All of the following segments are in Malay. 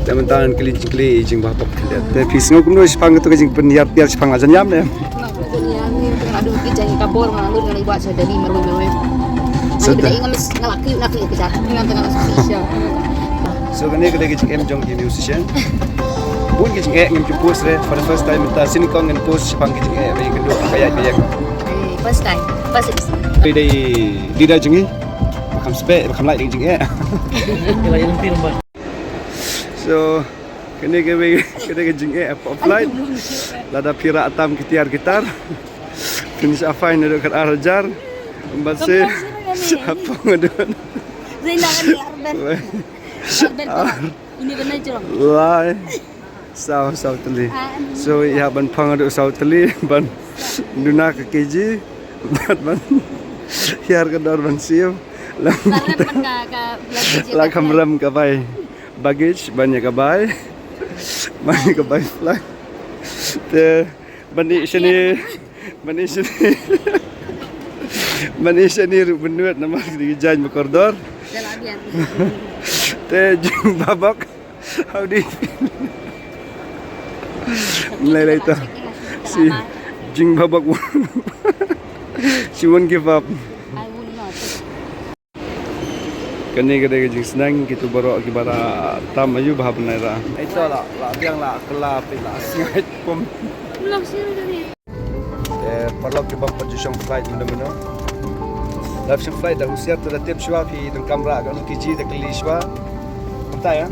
Teman-teman keli jing bah pop keli. Tapi pisngo kumno sipang itu kejing penyiar sipang aja nyam deh. Aduh kijang kabor ngalur ngalai buat sadari malu-malu. Ani beda ngamis ngalaki kita. Dengan tengah sosial. So kene kede kejing em jong di musician. Bun kejing ngem post re for the first time ta sini kong ngem post sipang kejing bagi kedua kayak biyak. First time. First is. Di dah jengi. Makam spe, makam lai kejing So kene kejing offline. Lada pira atam kitiar gitar. Finish afain ada kat arajar. Mbase siapa ngadon. Zainangan ni Arben. Ini benar curang. Lai. Sao teli. So ya ban pang ada sao teli ban duna ke keji ban hiar ke dor ban siu. La kamram ka bai. Baggage banyak ka bai. Banyak ka bai fly. Te bani sini benuat nama di jalan berkoridor. Te jing babak. How do you feel? Mulai itu si jing babak. She won't give up. Kani kada jing senang gitu baru kibara tam ayu bahab naira. Itu lah yang lah kelap lah singat pom. Belum sih dari. Perlu kita position flight mana-mana. Langsung flight dah usiap tu dah tiap shua pi dalam kamera kalau kiji dah keli shua. Entah ya?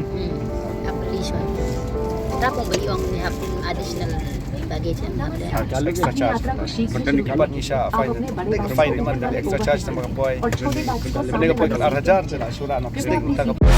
Tak beli shua. Tapi beli orang ni hapun additional baggage yang ada. Kalau extra charge. Benda ni kabat isya fine. Fine ni mana extra charge sama kapoy. Benda kapoy kan arhajar je lah surah nak stick entah kapoy.